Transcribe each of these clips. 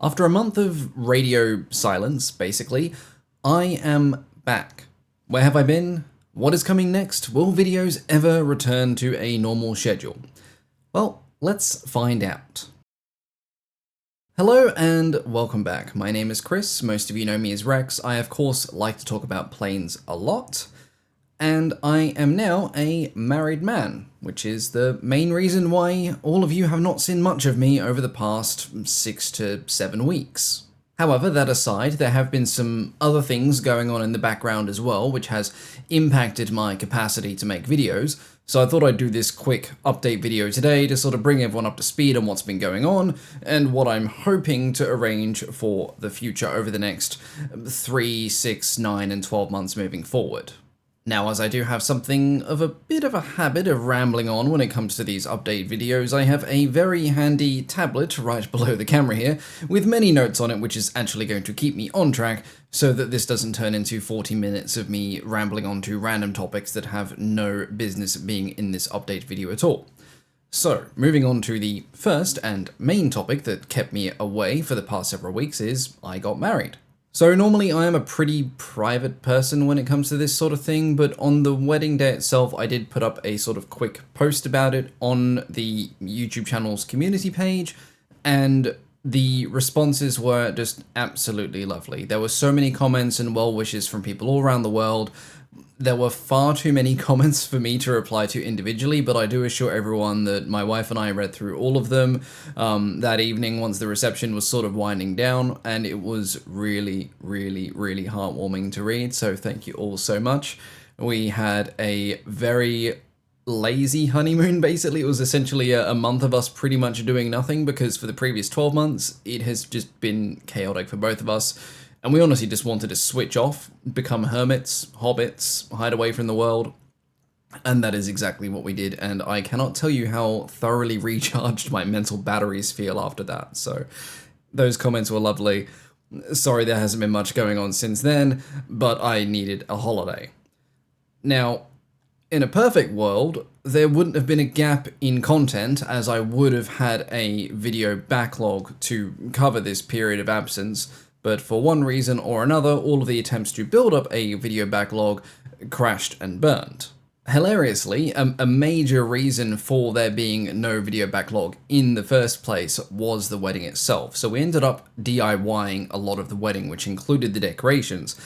After a month of radio silence, basically, I am back. Where have I been? What is coming next? Will videos ever return to a normal schedule? Well, let's find out. Hello and welcome back. My name is Chris. Most of you know me as Rex. I, of course, like to talk about planes a lot. And I am now a married man, which is the main reason why all of you have not seen much of me over the past 6 to 7 weeks. However, that aside, there have been some other things going on in the background as well, which has impacted my capacity to make videos, so I thought I'd do this quick update video today to sort of bring everyone up to speed on what's been going on, and what I'm hoping to arrange for the future over the next 3, 6, 9, and 12 months moving forward. Now, as I do have something of a bit of a habit of rambling on when it comes to these update videos, I have a very handy tablet right below the camera here, with many notes on it, which is actually going to keep me on track, so that this doesn't turn into 40 minutes of me rambling on to random topics that have no business being in this update video at all. So, moving on to the first and main topic that kept me away for the past several weeks is I got married. So normally I am a pretty private person when it comes to this sort of thing, but on the wedding day itself I did put up a sort of quick post about it on the YouTube channel's community page, and the responses were just absolutely lovely. There were so many comments and well wishes from people all around the world. There were far too many comments for me to reply to individually, but I do assure everyone that my wife and I read through all of them that evening once the reception was sort of winding down, and it was really, really, really heartwarming to read, so thank you all so much. We had a very lazy honeymoon, basically. It was essentially a month of us pretty much doing nothing, because for the previous 12 months, it has just been chaotic for both of us. And we honestly just wanted to switch off, become hermits, hobbits, hide away from the world. And that is exactly what we did, and I cannot tell you how thoroughly recharged my mental batteries feel after that. So those comments were lovely. Sorry there hasn't been much going on since then, but I needed a holiday. Now, in a perfect world, there wouldn't have been a gap in content, as I would have had a video backlog to cover this period of absence. But for one reason or another, all of the attempts to build up a video backlog crashed and burned. Hilariously, a major reason for there being no video backlog in the first place was the wedding itself. So we ended up DIYing a lot of the wedding, which included the decorations.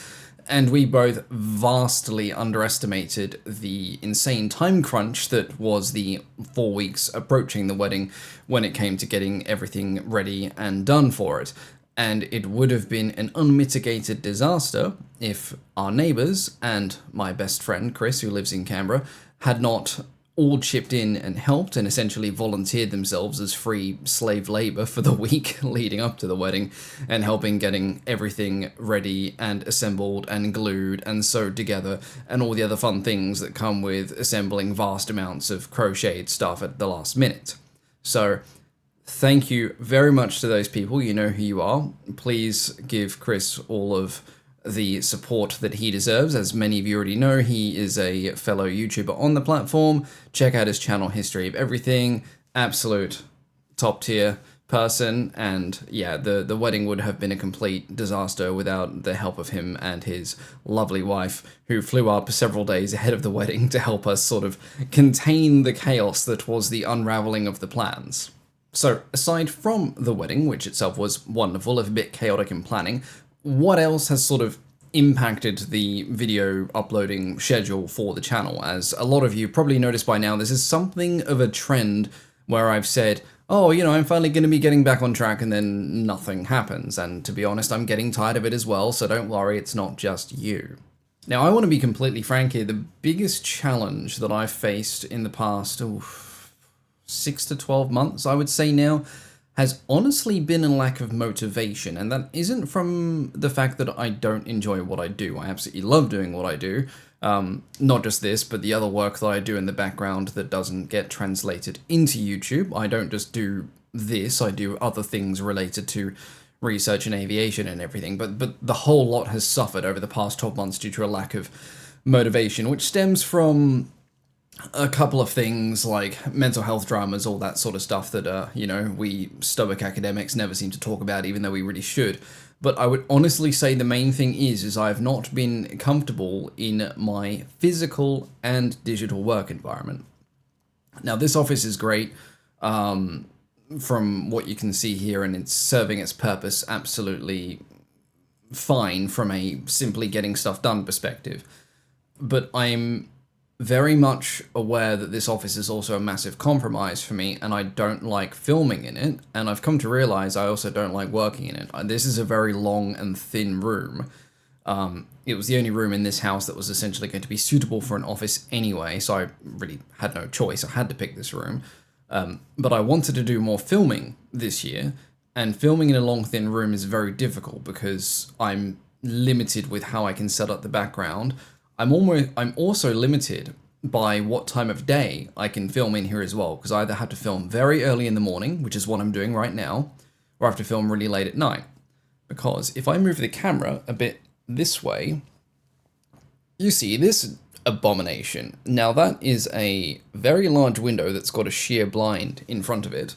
And we both vastly underestimated the insane time crunch that was the 4 weeks approaching the wedding when it came to getting everything ready and done for it. And it would have been an unmitigated disaster if our neighbours and my best friend Chris, who lives in Canberra, had not all chipped in and helped and essentially volunteered themselves as free slave labour for the week leading up to the wedding, and helping getting everything ready and assembled and glued and sewed together and all the other fun things that come with assembling vast amounts of crocheted stuff at the last minute. So thank you very much to those people. You know who you are. Please give Chris all of the support that he deserves. As many of you already know, he is a fellow YouTuber on the platform. Check out his channel, History of Everything. Absolute top tier person. And yeah, the wedding would have been a complete disaster without the help of him and his lovely wife, who flew up several days ahead of the wedding to help us sort of contain the chaos that was the unraveling of the plans. So, aside from the wedding, which itself was wonderful, if a bit chaotic in planning, what else has sort of impacted the video uploading schedule for the channel? As a lot of you probably noticed by now, this is something of a trend where I've said, oh, you know, I'm finally going to be getting back on track, and then nothing happens. And to be honest, I'm getting tired of it as well, so don't worry, it's not just you. Now, I want to be completely frank here. The biggest challenge that I've faced in the past 6 to 12 months, I would say now, has honestly been a lack of motivation. And that isn't from the fact that I don't enjoy what I do. I absolutely love doing what I do. Not just this, but the other work that I do in the background that doesn't get translated into YouTube. I don't just do this, I do other things related to research and aviation and everything. But the whole lot has suffered over the past 12 months due to a lack of motivation, which stems from a couple of things like mental health dramas, all that sort of stuff that, we stoic academics never seem to talk about, even though we really should. But I would honestly say the main thing is I have not been comfortable in my physical and digital work environment. Now, this office is great from what you can see here, and it's serving its purpose absolutely fine from a simply getting stuff done perspective. But I'm very much aware that this office is also a massive compromise for me, and I don't like filming in it, and I've come to realize I also don't like working in it. This is a very long and thin room. It was the only room in this house that was essentially going to be suitable for an office anyway, so I really had no choice. I had to pick this room. But I wanted to do more filming this year, and filming in a long, thin room is very difficult because I'm limited with how I can set up the background. I'm also limited by what time of day I can film in here as well, because I either have to film very early in the morning, which is what I'm doing right now, or I have to film really late at night. Because if I move the camera a bit this way, you see this abomination. Now that is a very large window that's got a sheer blind in front of it.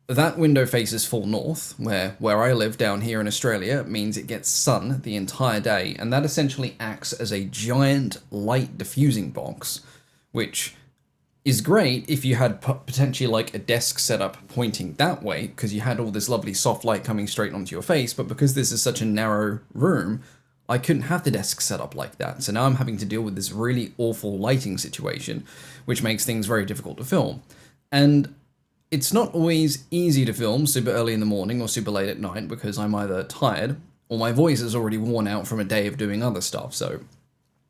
That window faces full north, where I live down here in Australia means it gets sun the entire day, and that essentially acts as a giant light diffusing box, which is great if you had potentially like a desk set up pointing that way, because you had all this lovely soft light coming straight onto your face, but because this is such a narrow room, I couldn't have the desk set up like that, so now I'm having to deal with this really awful lighting situation, which makes things very difficult to film. And it's not always easy to film super early in the morning or super late at night because I'm either tired or my voice is already worn out from a day of doing other stuff. So,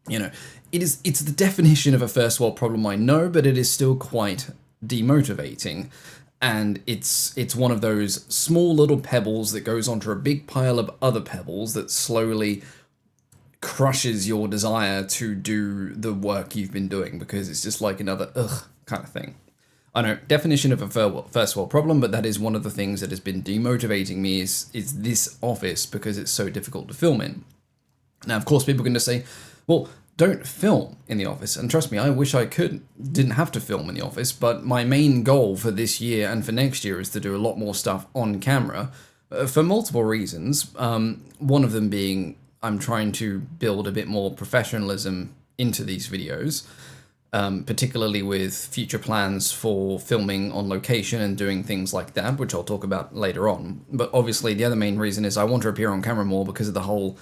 it's the definition of a first world problem, I know, but it is still quite demotivating. And it's one of those small little pebbles that goes onto a big pile of other pebbles that slowly crushes your desire to do the work you've been doing, because it's just like another ugh kind of thing. I know, definition of a first world problem, but that is one of the things that has been demotivating me is this office, because it's so difficult to film in. Now, of course, people are going to say, well, don't film in the office. And trust me, I wish I didn't have to film in the office, but my main goal for this year and for next year is to do a lot more stuff on camera for multiple reasons. One of them being I'm trying to build a bit more professionalism into these videos. Particularly with future plans for filming on location and doing things like that, which I'll talk about later on. But obviously the other main reason is I want to appear on camera more because of the whole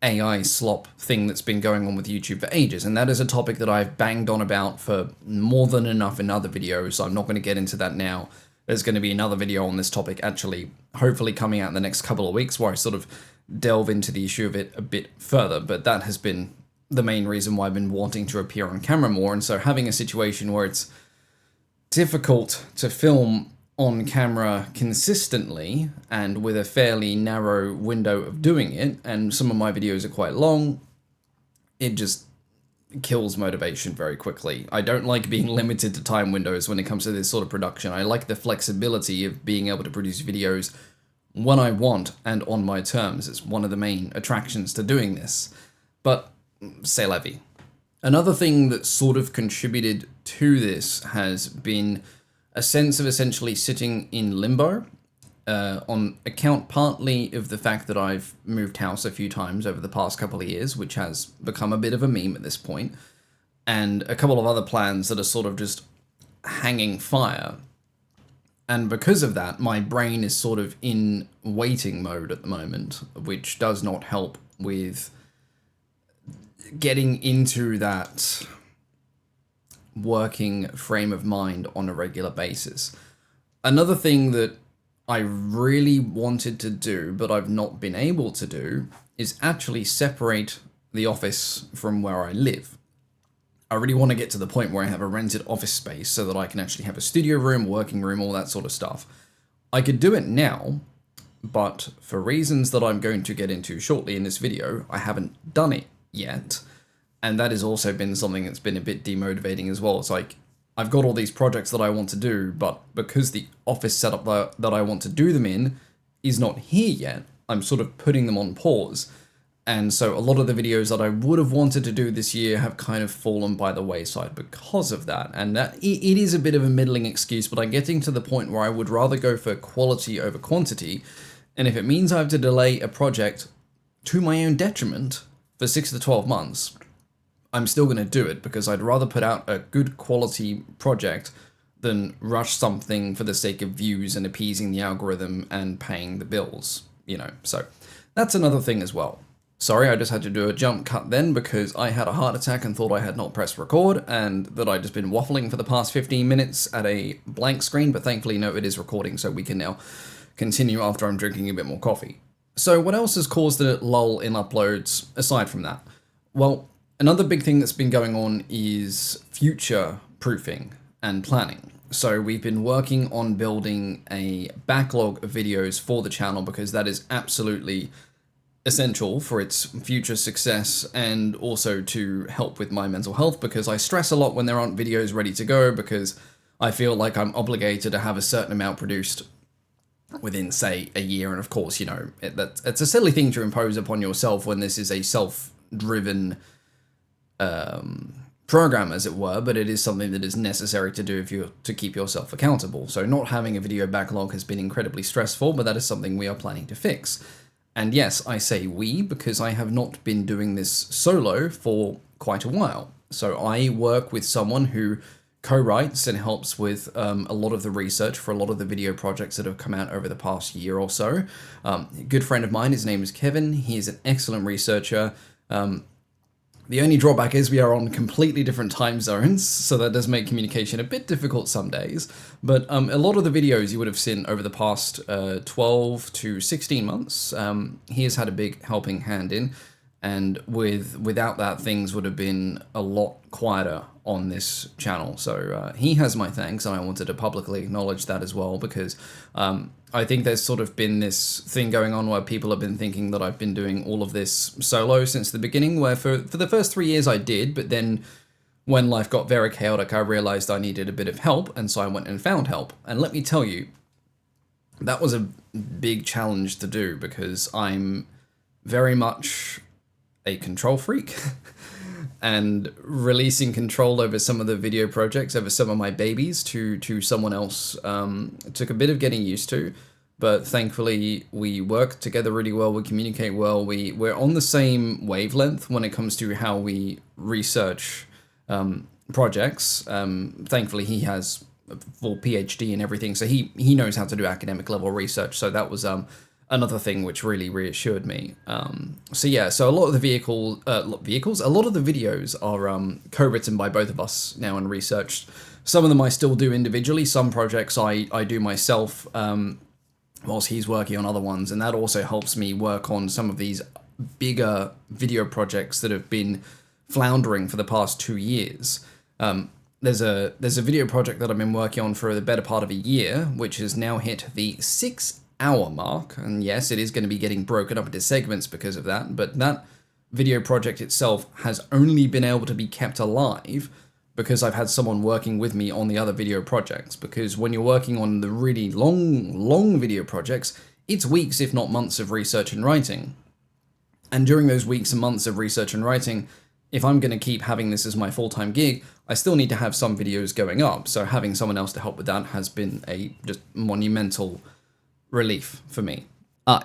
AI slop thing that's been going on with YouTube for ages, and that is a topic that I've banged on about for more than enough in other videos, so I'm not going to get into that now. There's going to be another video on this topic actually, hopefully coming out in the next couple of weeks, where I sort of delve into the issue of it a bit further, but that has been the main reason why I've been wanting to appear on camera more, and so having a situation where it's difficult to film on camera consistently and with a fairly narrow window of doing it, and some of my videos are quite long, it just kills motivation very quickly. I don't like being limited to time windows when it comes to this sort of production. I like the flexibility of being able to produce videos when I want and on my terms. It's one of the main attractions to doing this. But c'est la vie. Another thing that sort of contributed to this has been a sense of essentially sitting in limbo, on account partly of the fact that I've moved house a few times over the past couple of years, which has become a bit of a meme at this point, and a couple of other plans that are sort of just hanging fire. And because of that, my brain is sort of in waiting mode at the moment, which does not help with getting into that working frame of mind on a regular basis. Another thing that I really wanted to do, but I've not been able to do, is actually separate the office from where I live. I really want to get to the point where I have a rented office space so that I can actually have a studio room, working room, all that sort of stuff. I could do it now, but for reasons that I'm going to get into shortly in this video, I haven't done it yet. And that has also been something that's been a bit demotivating as well. It's like, I've got all these projects that I want to do, but because the office setup that I want to do them in is not here yet, I'm sort of putting them on pause. And so a lot of the videos that I would have wanted to do this year have kind of fallen by the wayside because of that. And that it is a bit of a middling excuse, but I'm getting to the point where I would rather go for quality over quantity. And if it means I have to delay a project to my own detriment for 6 to 12 months, I'm still going to do it, because I'd rather put out a good quality project than rush something for the sake of views and appeasing the algorithm and paying the bills, you know. So that's another thing as well. Sorry, I just had to do a jump cut then because I had a heart attack and thought I had not pressed record and that I'd just been waffling for the past 15 minutes at a blank screen, but thankfully no, it is recording, so we can now continue after I'm drinking a bit more coffee. So what else has caused the lull in uploads aside from that? Well, another big thing that's been going on is future proofing and planning. So we've been working on building a backlog of videos for the channel because that is absolutely essential for its future success, and also to help with my mental health, because I stress a lot when there aren't videos ready to go, because I feel like I'm obligated to have a certain amount produced within, say, a year. And of course, you know, it's a silly thing to impose upon yourself when this is a self-driven program, as it were, but it is something that is necessary to do if you're to keep yourself accountable. So not having a video backlog has been incredibly stressful, but that is something we are planning to fix. And yes, I say we because I have not been doing this solo for quite a while. So I work with someone who co-writes and helps with a lot of the research for a lot of the video projects that have come out over the past year or so. A good friend of mine, his name is Kevin. He is an excellent researcher. The only drawback is we are on completely different time zones, so that does make communication a bit difficult some days. But a lot of the videos you would have seen over the past 12 to 16 months, he has had a big helping hand in, and without that, things would have been a lot quieter on this channel. So he has my thanks, and I wanted to publicly acknowledge that as well, because I think there's sort of been this thing going on where people have been thinking that I've been doing all of this solo since the beginning, where for the first 3 years I did, but then when life got very chaotic, I realized I needed a bit of help, and so I went and found help. And let me tell you, that was a big challenge to do, because I'm very much a control freak. And releasing control over some of the video projects, over some of my babies to someone else, took a bit of getting used to, but thankfully we work together really well, we communicate well, we're on the same wavelength when it comes to how we research projects. Thankfully he has a full PhD and everything, so he knows how to do academic level research, so that was another thing which really reassured me. So yeah, so a lot of the a lot of the videos are co-written by both of us now and researched. Some of them I still do individually, some projects I do myself, whilst he's working on other ones, and that also helps me work on some of these bigger video projects that have been floundering for the past 2 years. There's a video project that I've been working on for the better part of a year, which has now hit the 6-hour mark, and yes, it is going to be getting broken up into segments because of that, but that video project itself has only been able to be kept alive because I've had someone working with me on the other video projects, because when you're working on the really long video projects, it's weeks, if not months, of research and writing. And during those weeks and months of research and writing, if I'm going to keep having this as my full-time gig, I still need to have some videos going up, so having someone else to help with that has been a just monumental relief for me.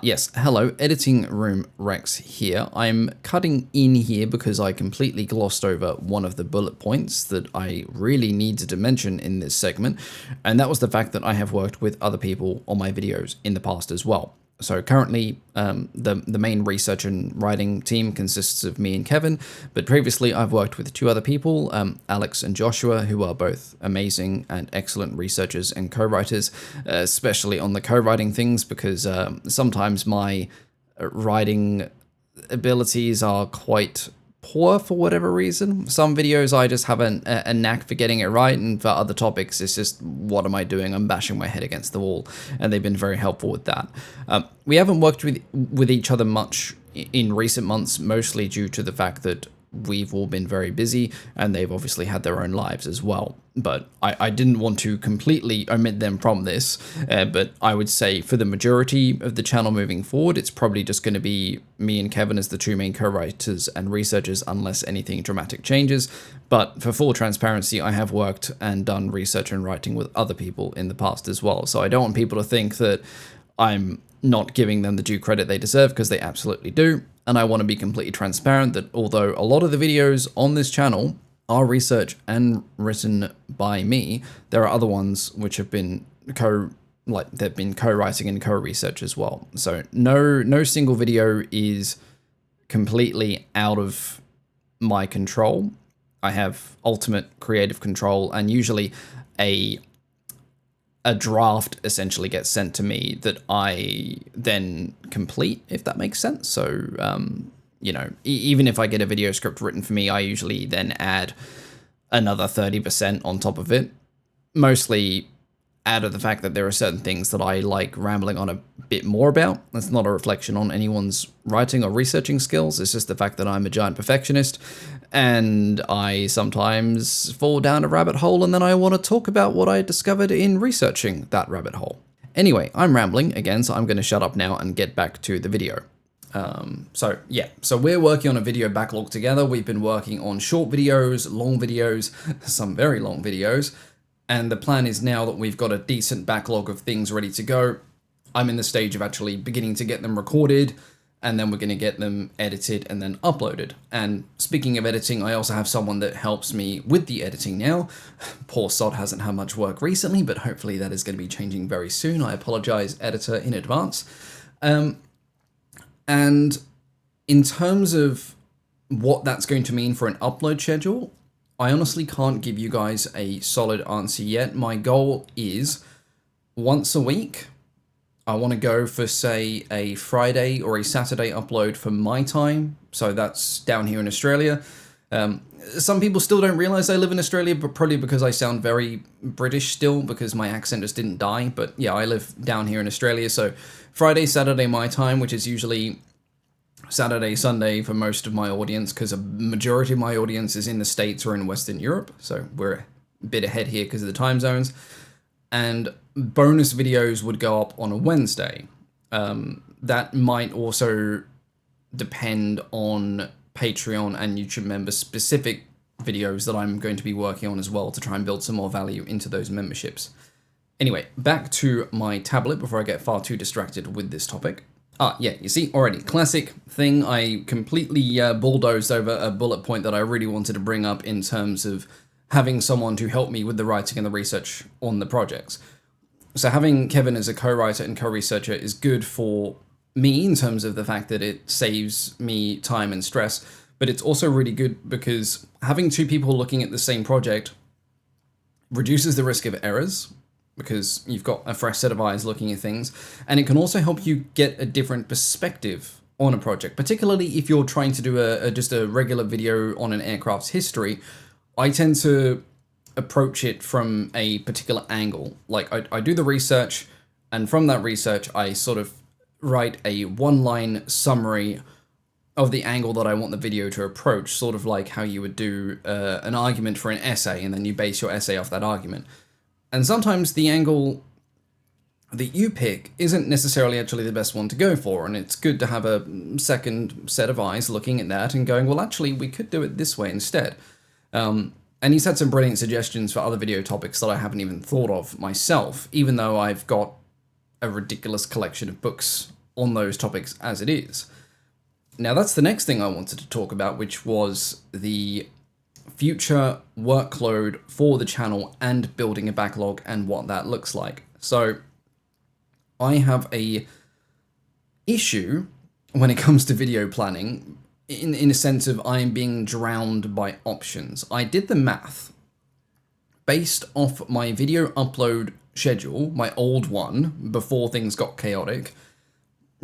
Yes, hello, Editing Room Rex here. I'm cutting in here because I completely glossed over one of the bullet points that I really needed to mention in this segment, and that was the fact that I have worked with other people on my videos in the past as well. So currently, the main research and writing team consists of me and Kevin, but previously I've worked with 2 other people, Alex and Joshua, who are both amazing and excellent researchers and co-writers, especially on the co-writing things, because sometimes my writing abilities are quite poor for whatever reason. Some videos I just have a knack for getting it right, and for other topics it's just, what am I doing? I'm bashing my head against the wall, and they've been very helpful with that. We haven't worked with each other much in recent months, mostly due to the fact that we've all been very busy, and they've obviously had their own lives as well. But I didn't want to completely omit them from this, but I would say for the majority of the channel moving forward, it's probably just going to be me and Kevin as the two main co-writers and researchers, unless anything dramatic changes. But for full transparency, I have worked and done research and writing with other people in the past as well, so I don't want people to think that I'm not giving them the due credit they deserve, because they absolutely do. And I want to be completely transparent that although a lot of the videos on this channel are researched and written by me, there are other ones which have been they've been co-writing and co-research as well. So no single video is completely out of my control. I have ultimate creative control, and usually a draft essentially gets sent to me that I then complete, if that makes sense. So, you know, even if I get a video script written for me, I usually then add another 30% on top of it, mostly out of the fact that there are certain things that I like rambling on a bit more about. That's not a reflection on anyone's writing or researching skills. It's just the fact that I'm a giant perfectionist, and I sometimes fall down a rabbit hole, and then I want to talk about what I discovered in researching that rabbit hole. Anyway, I'm rambling again, so I'm going to shut up now and get back to the video. So we're working on a video backlog together. We've been working on short videos, long videos, some very long videos, and the plan is now that we've got a decent backlog of things ready to go, I'm in the stage of actually beginning to get them recorded, and then we're going to get them edited and then uploaded. And speaking of editing, I also have someone that helps me with the editing now. Poor sod hasn't had much work recently, but hopefully that is going to be changing very soon. I apologize, editor, in advance. And in terms of what that's going to mean for an upload schedule, I honestly can't give you guys a solid answer yet. My goal is once a week. I want to go for, say, a Friday or a Saturday upload for my time. So that's down here in Australia. Some people still don't realize I live in Australia, but probably because I sound very British still, because my accent just didn't die. But yeah, I live down here in Australia. So Friday, Saturday my time, which is usually Saturday, Sunday for most of my audience, because a majority of my audience is in the States or in Western Europe. So we're a bit ahead here because of the time zones. And bonus videos would go up on a Wednesday. That might also depend on Patreon and YouTube member specific videos that I'm going to be working on as well, to try and build some more value into those memberships. Anyway, back to my tablet before I get far too distracted with this topic. Yeah, you see, already, classic thing. I completely bulldozed over a bullet point that I really wanted to bring up in terms of having someone to help me with the writing and the research on the projects. So having Kevin as a co-writer and co-researcher is good for me in terms of the fact that it saves me time and stress, but it's also really good because having two people looking at the same project reduces the risk of errors, because you've got a fresh set of eyes looking at things, and it can also help you get a different perspective on a project, particularly if you're trying to do just a regular video on an aircraft's history. I tend to approach it from a particular angle. Like I do the research, and from that research, I sort of write a one-line summary of the angle that I want the video to approach, sort of like how you would do an argument for an essay, and then you base your essay off that argument. And sometimes the angle that you pick isn't necessarily actually the best one to go for, and it's good to have a second set of eyes looking at that and going, well, actually, we could do it this way instead. And he's had some brilliant suggestions for other video topics that I haven't even thought of myself, even though I've got a ridiculous collection of books on those topics as it is. Now, that's the next thing I wanted to talk about, which was the future workload for the channel and building a backlog and what that looks like. So I have a issue when it comes to video planning, in a sense of I am being drowned by options. I did the math based off my video upload schedule, my old one, before things got chaotic.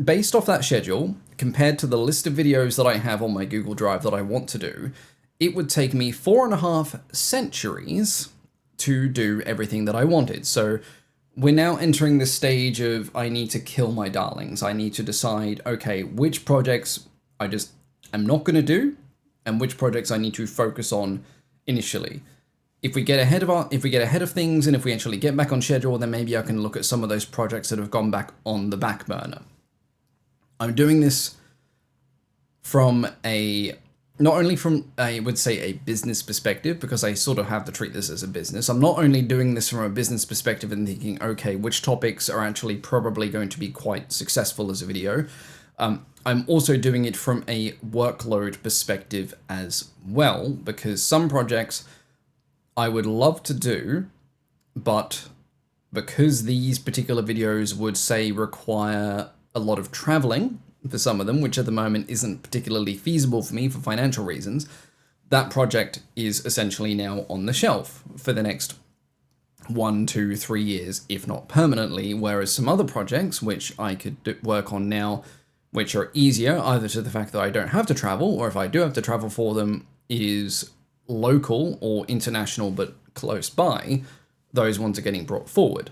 Based off that schedule, compared to the list of videos that I have on my Google Drive that I want to do, it would take me 4.5 centuries to do everything that I wanted. So we're now entering the stage of I need to kill my darlings. I need to decide, okay, which projects I'm not going to do, and which projects I need to focus on initially. If we get ahead of things, and if we actually get back on schedule, then maybe I can look at some of those projects that have gone back on the back burner. I'm doing this from not only from, I would say, a business perspective, because I sort of have to treat this as a business. I'm not only doing this from a business perspective and thinking, okay, which topics are actually probably going to be quite successful as a video. I'm also doing it from a workload perspective as well, because some projects I would love to do, but because these particular videos would say require a lot of traveling for some of them, which at the moment isn't particularly feasible for me for financial reasons, that project is essentially now on the shelf for the next 1, 2, 3 years, if not permanently, whereas some other projects, which I could work on now, which are easier, either to the fact that I don't have to travel, or if I do have to travel for them, is local or international but close by, those ones are getting brought forward.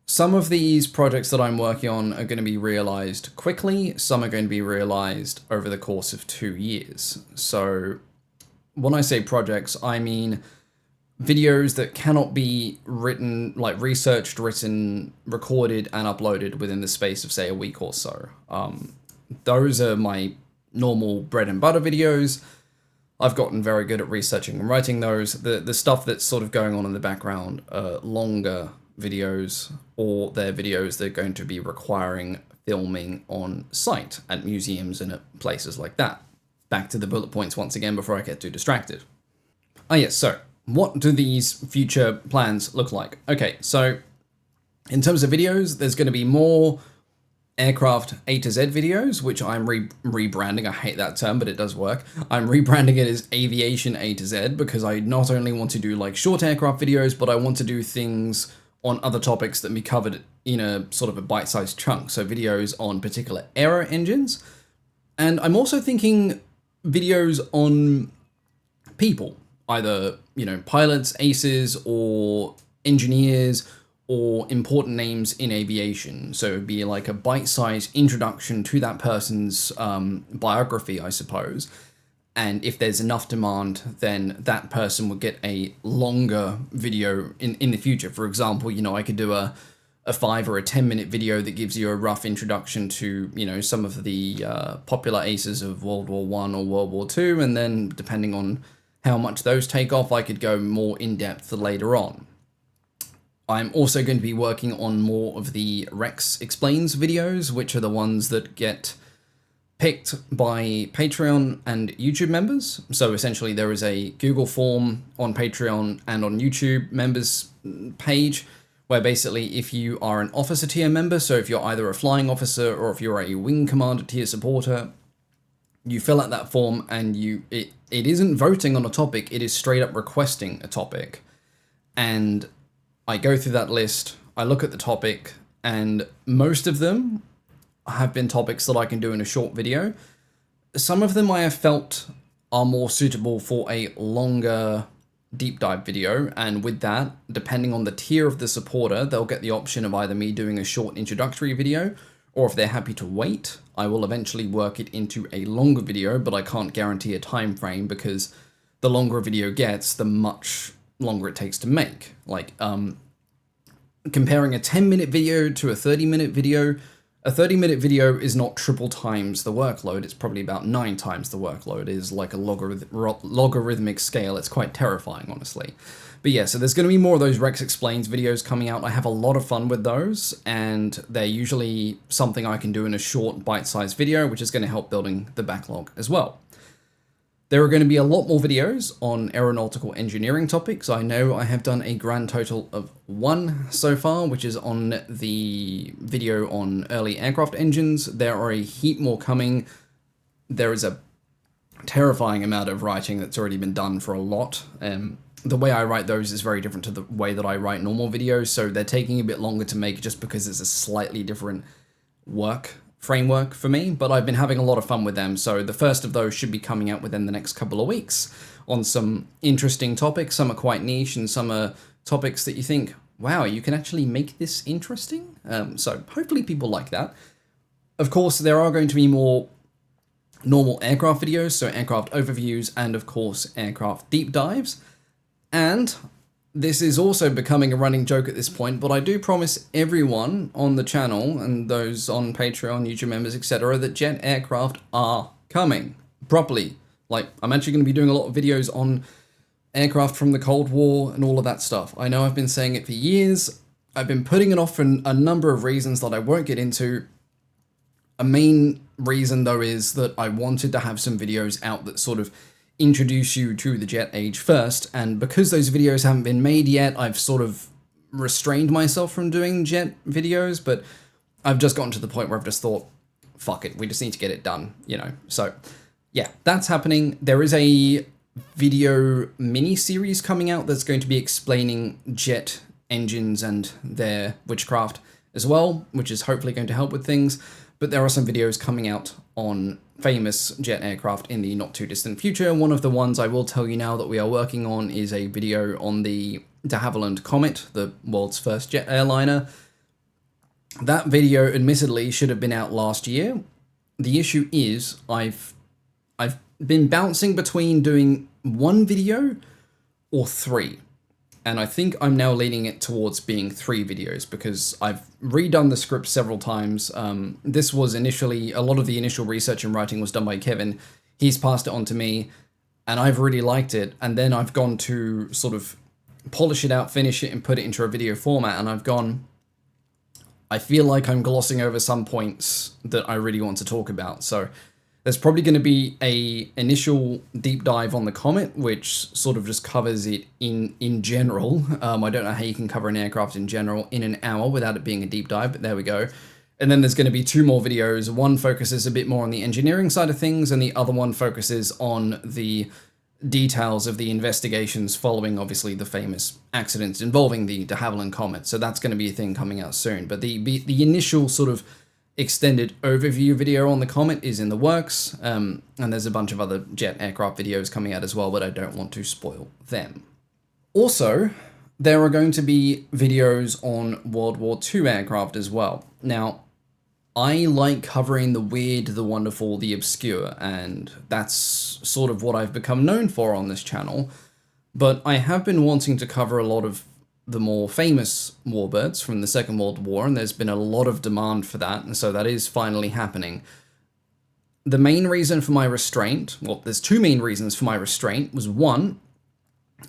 Some of these projects that I'm working on are going to be realized quickly, some are going to be realized over the course of 2 years. So when I say projects, I mean videos that cannot be written, like researched, written, recorded, and uploaded within the space of, say, a week or so. Those are my normal bread and butter videos. I've gotten very good at researching and writing those. The stuff that's sort of going on in the background are longer videos, or they're videos that are going to be requiring filming on site at museums and at places like that. Back to the bullet points once again before I get too distracted. Yes, so what do these future plans look like? Okay, so in terms of videos, there's going to be more aircraft A to Z videos, which I'm rebranding. I hate that term, but it does work. I'm rebranding it as aviation A to Z, because I not only want to do like short aircraft videos, but I want to do things on other topics that can be covered in a sort of a bite-sized chunk. So videos on particular aero engines. And I'm also thinking videos on people, either, pilots, aces, or engineers, or important names in aviation. So it'd be like a bite-sized introduction to that person's biography, I suppose. And if there's enough demand, then that person would get a longer video in the future. For example, I could do a 5 or a 10-minute video that gives you a rough introduction to, some of the popular aces of World War I or World War II. And then depending on how much those take off, I could go more in-depth later on. I'm also going to be working on more of the Rex Explains videos, which are the ones that get picked by Patreon and YouTube members. So essentially there is a Google form on Patreon and on YouTube members page, where basically if you are an officer tier member, so if you're either a flying officer or if you're a wing commander tier supporter, you fill out that form and it isn't voting on a topic, it is straight up requesting a topic. And I go through that list, I look at the topic, and most of them have been topics that I can do in a short video. Some of them I have felt are more suitable for a longer deep dive video, and with that, depending on the tier of the supporter, they'll get the option of either me doing a short introductory video, or if they're happy to wait, I will eventually work it into a longer video, but I can't guarantee a time frame, because the longer a video gets, the much longer it takes to make. Like, comparing a 10-minute video to a 30-minute video, a 30-minute video is not triple times the workload, it's probably about 9 times the workload. It is like a logarithmic scale. It's quite terrifying, honestly. But yeah, so there's going to be more of those Rex Explains videos coming out. I have a lot of fun with those, and they're usually something I can do in a short bite-sized video, which is going to help building the backlog as well. There are going to be a lot more videos on aeronautical engineering topics. I know I have done a grand total of 1 so far, which is on the video on early aircraft engines. There are a heap more coming. There is a terrifying amount of writing that's already been done for a lot. The way I write those is very different to the way that I write normal videos, so they're taking a bit longer to make just because it's a slightly different work framework for me, but I've been having a lot of fun with them. So the first of those should be coming out within the next couple of weeks on some interesting topics. Some are quite niche and some are topics that you think, wow, you can actually make this interesting. So hopefully people like that. Of course, there are going to be more normal aircraft videos, so aircraft overviews, and of course aircraft deep dives. And this is also becoming a running joke at this point, but I do promise everyone on the channel and those on Patreon, YouTube members, etc., that jet aircraft are coming properly. Like, I'm actually going to be doing a lot of videos on aircraft from the Cold War and all of that stuff. I know I've been saying it for years. I've been putting it off for a number of reasons that I won't get into. A main reason, though, is that I wanted to have some videos out that sort of introduce you to the jet age first, and because those videos haven't been made yet, I've sort of restrained myself from doing jet videos, but I've just gotten to the point where I've just thought, fuck it, we just need to get it done, you know. So yeah, that's happening. There is a video mini-series coming out that's going to be explaining jet engines and their witchcraft as well, which is hopefully going to help with things. But there are some videos coming out on famous jet aircraft in the not too distant future. One of the ones I will tell you now that we are working on is a video on the de Havilland Comet, the world's first jet airliner. That video admittedly should have been out last year. The issue is I've been bouncing between doing one video or three. And I think I'm now leaning it towards being 3 videos because I've redone the script several times. This was initially, a lot of the initial research and writing was done by Kevin. He's passed it on to me and I've really liked it. And then I've gone to sort of polish it out, finish it and put it into a video format. And I've gone, I feel like I'm glossing over some points that I really want to talk about. So there's probably going to be a initial deep dive on the Comet, which sort of just covers it in general. I don't know how you can cover an aircraft in general in an hour without it being a deep dive, but there we go. And then there's going to be 2 more videos. One focuses a bit more on the engineering side of things, and the other one focuses on the details of the investigations following, obviously, the famous accidents involving the de Havilland Comet. So that's going to be a thing coming out soon. But the initial sort of extended overview video on the Comet is in the works, and there's a bunch of other jet aircraft videos coming out as well, but I don't want to spoil them. Also, there are going to be videos on World War II aircraft as well. Now, I like covering the weird, the wonderful, the obscure, and that's sort of what I've become known for on this channel, but I have been wanting to cover a lot of the more famous warbirds from the Second World War, and there's been a lot of demand for that, and so that is finally happening. The main reason for my restraint, well, there's 2 main reasons for my restraint, was 1,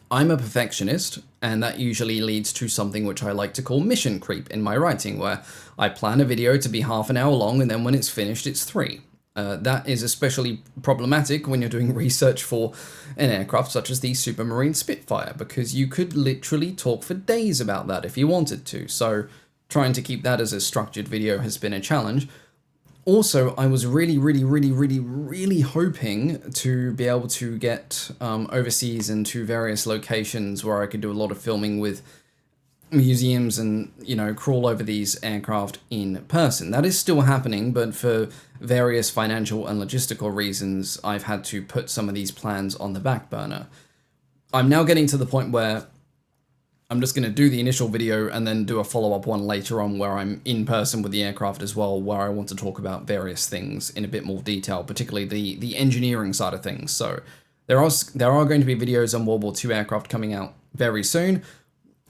I'm a perfectionist, and that usually leads to something which I like to call mission creep in my writing, where I plan a video to be half an hour long, and then when it's finished, it's 3. That is especially problematic when you're doing research for an aircraft such as the Supermarine Spitfire, because you could literally talk for days about that if you wanted to, so trying to keep that as a structured video has been a challenge. Also, I was really hoping to be able to get overseas into various locations where I could do a lot of filming with museums and, you know, crawl over these aircraft in person. That is still happening, but for various financial and logistical reasons, I've had to put some of these plans on the back burner. I'm now getting to the point where I'm just going to do the initial video and then do a follow-up one later on where I'm in person with the aircraft as well, where I want to talk about various things in a bit more detail, particularly the engineering side of things. So there are going to be videos on World War II aircraft coming out very soon.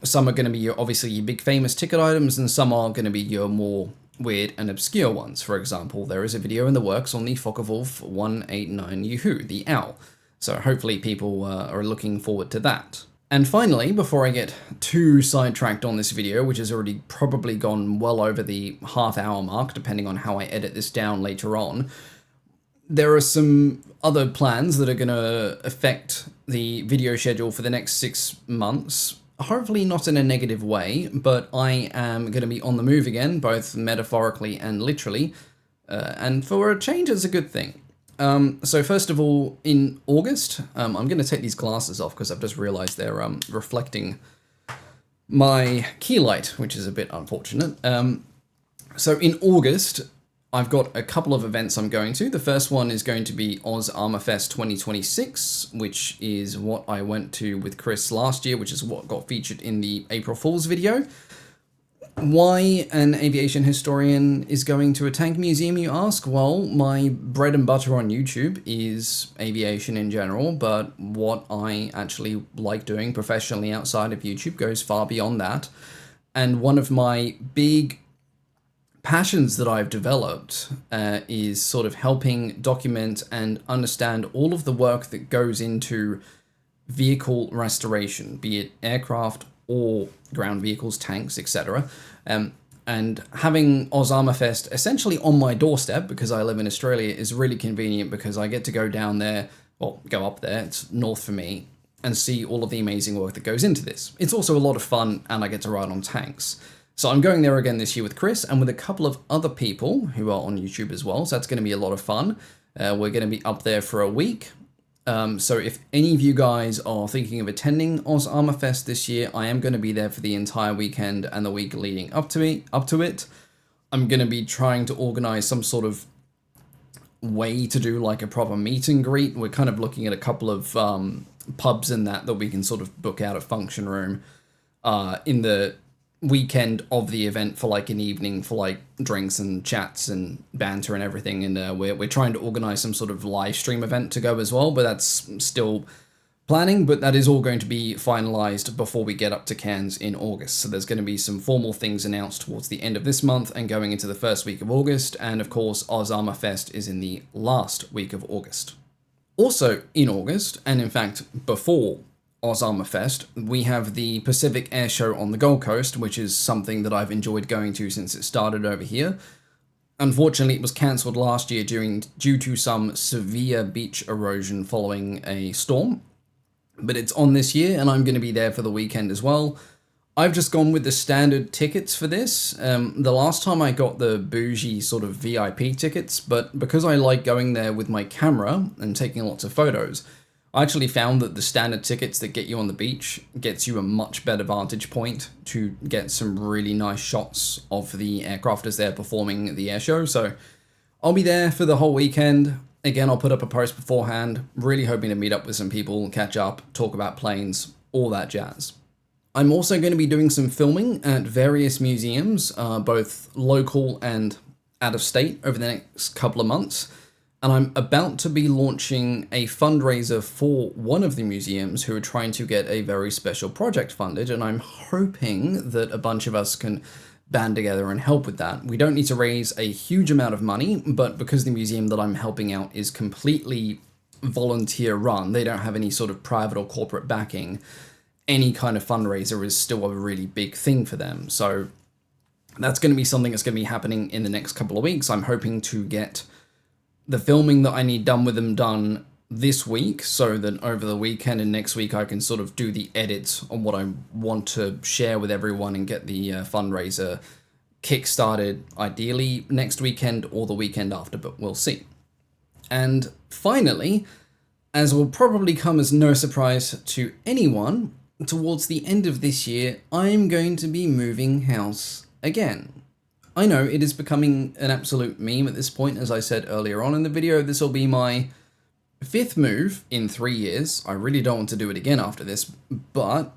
Some are going to be obviously your big famous ticket items, and some are going to be your more weird and obscure ones. For example, there is a video in the works on the Focke-Wulf 189 Yoo-Hoo, the OWL. So hopefully people are looking forward to that. And finally, before I get too sidetracked on this video, which has already probably gone well over the half-hour mark, depending on how I edit this down later on, there are some other plans that are going to affect the video schedule for the next 6 months. Hopefully not in a negative way, but I am going to be on the move again, both metaphorically and literally, and for a change, it's a good thing. So first of all, in August, I'm going to take these glasses off because I've just realized they're reflecting my key light, which is a bit unfortunate. So in August, I've got a couple of events I'm going to. The first one is going to be Oz Armour Fest 2026, which is what I went to with Chris last year, which is what got featured in the April Fool's video. Why an aviation historian is going to a tank museum, you ask? Well, my bread and butter on YouTube is aviation in general, but what I actually like doing professionally outside of YouTube goes far beyond that. And one of my big passions that I've developed is sort of helping document and understand all of the work that goes into vehicle restoration, be it aircraft or ground vehicles, tanks, etc. And having Oz Fest essentially on my doorstep, because I live in Australia, is really convenient because I get to go down there, or go up there, it's north for me, and see all of the amazing work that goes into this. It's also a lot of fun, and I get to ride on tanks. So I'm going there again this year with Chris and with a couple of other people who are on YouTube as well, so that's going to be a lot of fun. We're going to be up there for a week. So if any of you guys are thinking of attending Oz Fest this year, I am going to be there for the entire weekend and the week leading up to it. I'm going to be trying to organize some sort of way to do like a proper meet and greet. We're kind of looking at a couple of pubs and that we can sort of book out a function room in the weekend of the event for like an evening for like drinks and chats and banter and everything, and we're trying to organize some sort of live stream event to go as well, but that's still planning, but that is all going to be finalized before we get up to Cairns in August. So there's going to be some formal things announced towards the end of this month and going into the first week of August, and of course Oz Fest is in the last week of August. Also in August, and in fact before Oz Fest, we have the Pacific Air Show on the Gold Coast, which is something that I've enjoyed going to since it started over here. Unfortunately, it was cancelled last year due to some severe beach erosion following a storm, but it's on this year, and I'm going to be there for the weekend as well. I've just gone with the standard tickets for this. The last time I got the bougie sort of VIP tickets, but because I like going there with my camera and taking lots of photos, I actually found that the standard tickets that get you on the beach gets you a much better vantage point to get some really nice shots of the aircraft as they're performing the air show. So I'll be there for the whole weekend. Again, I'll put up a post beforehand, really hoping to meet up with some people, catch up, talk about planes, all that jazz. I'm also going to be doing some filming at various museums, both local and out of state, over the next couple of months. And I'm about to be launching a fundraiser for one of the museums who are trying to get a very special project funded, and I'm hoping that a bunch of us can band together and help with that. We don't need to raise a huge amount of money, but because the museum that I'm helping out is completely volunteer run, they don't have any sort of private or corporate backing, any kind of fundraiser is still a really big thing for them. So that's going to be something that's going to be happening in the next couple of weeks. I'm hoping to get the filming that I need done with them done this week, so that over the weekend and next week I can sort of do the edits on what I want to share with everyone and get the fundraiser kick-started, ideally next weekend or the weekend after, but we'll see. And finally, as will probably come as no surprise to anyone, towards the end of this year, I'm going to be moving house again. I know it is becoming an absolute meme at this point. As I said earlier on in the video, this will be my 5th move in 3 years. I really don't want to do it again after this, but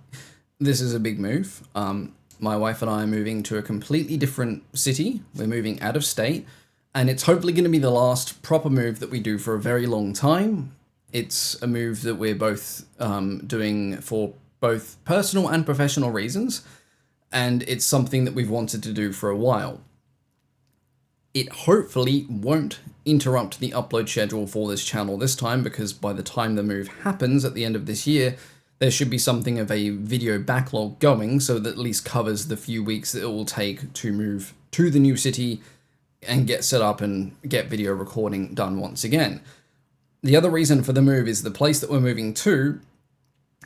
this is a big move. My wife and I are moving to a completely different city. We're moving out of state, and it's hopefully going to be the last proper move that we do for a very long time. It's a move that we're both doing for both personal and professional reasons, and it's something that we've wanted to do for a while. It hopefully won't interrupt the upload schedule for this channel this time, because by the time the move happens at the end of this year, there should be something of a video backlog going, so that at least covers the few weeks that it will take to move to the new city and get set up and get video recording done once again. The other reason for the move is the place that we're moving to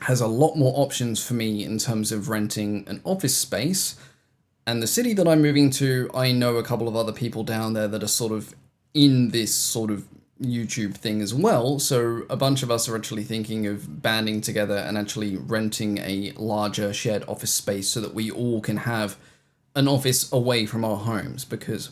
has a lot more options for me in terms of renting an office space. And the city that I'm moving to, I know a couple of other people down there that are sort of in this sort of YouTube thing as well. So a bunch of us are actually thinking of banding together and actually renting a larger shared office space so that we all can have an office away from our homes, because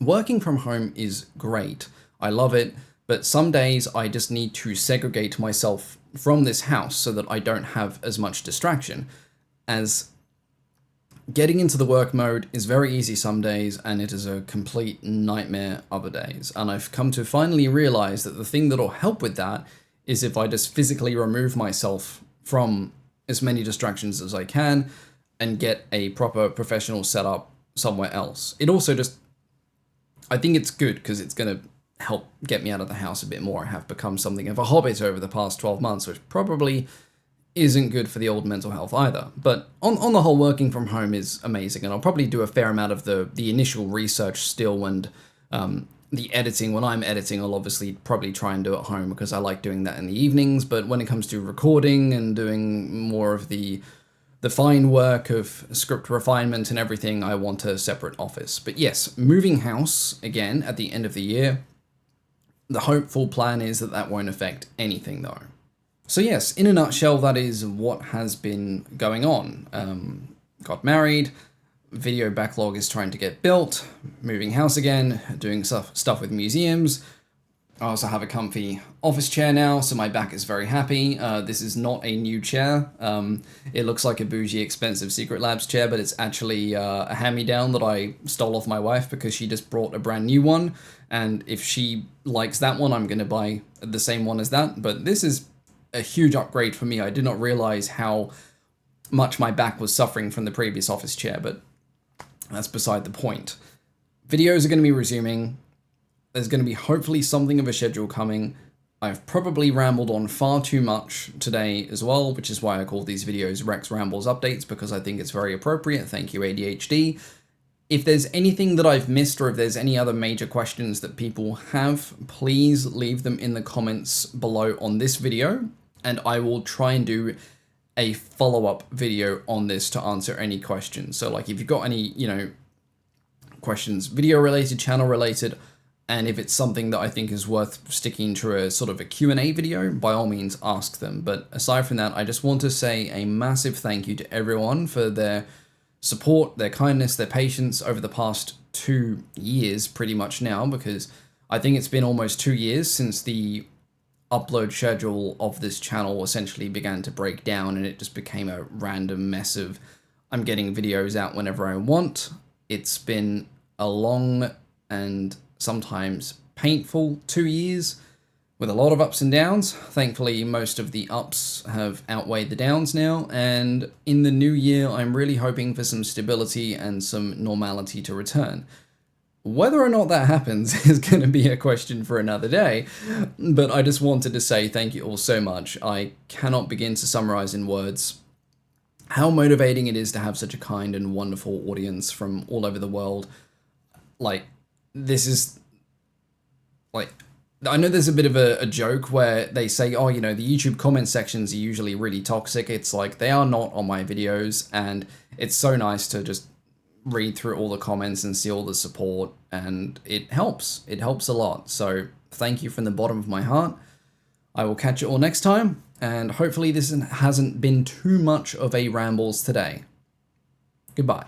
working from home is great. I love it, but some days I just need to segregate myself from this house so that I don't have as much distraction. As Getting into the work mode is very easy some days, and it is a complete nightmare other days. And I've come to finally realize that the thing that'll help with that is if I just physically remove myself from as many distractions as I can and get a proper professional setup somewhere else. It also just, I think it's good because it's going to help get me out of the house a bit more. I have become something of a hobbit over the past 12 months, which probably isn't good for the old mental health either. But on the whole, working from home is amazing, and I'll probably do a fair amount of the initial research still, and the editing. When I'm editing, I'll obviously probably try and do it at home because I like doing that in the evenings, but when it comes to recording and doing more of the fine work of script refinement and everything, I want a separate office. But yes, moving house again at the end of the year. The hopeful plan is that that won't affect anything though. So yes, in a nutshell, that is what has been going on. Got married, video backlog is trying to get built, moving house again, doing stuff with museums. I also have a comfy office chair now, so my back is very happy. This is not a new chair. It looks like a bougie, expensive Secret Labs chair, but it's actually a hand-me-down that I stole off my wife because she just brought a brand new one. And if she likes that one, I'm going to buy the same one as that. But this is a huge upgrade for me. I did not realize how much my back was suffering from the previous office chair, but that's beside the point. Videos are going to be resuming. There's going to be hopefully something of a schedule coming. I've probably rambled on far too much today as well, which is why I call these videos Rex Rambles Updates, because I think it's very appropriate. Thank you, ADHD. If there's anything that I've missed, or if there's any other major questions that people have, please leave them in the comments below on this video, and I will try and do a follow-up video on this to answer any questions. So like if you've got any, questions, video related, channel related, and if it's something that I think is worth sticking to a sort of a Q&A video, by all means ask them. But aside from that, I just want to say a massive thank you to everyone for their support, their kindness, their patience over the past 2 years pretty much now, because I think it's been almost 2 years since the upload schedule of this channel essentially began to break down, and it just became a random mess of I'm getting videos out whenever I want. It's been a long and sometimes painful 2 years with a lot of ups and downs. Thankfully, most of the ups have outweighed the downs now, and in the new year, I'm really hoping for some stability and some normality to return. Whether or not that happens is going to be a question for another day, but I just wanted to say thank you all so much. I cannot begin to summarize in words how motivating it is to have such a kind and wonderful audience from all over the world. This is, I know there's a bit of a joke where they say, oh, the YouTube comment sections are usually really toxic. It's like, they are not on my videos, and it's so nice to just read through all the comments and see all the support, and it helps. It helps a lot. So thank you from the bottom of my heart. I will catch you all next time, and hopefully this hasn't been too much of a rambles today. Goodbye.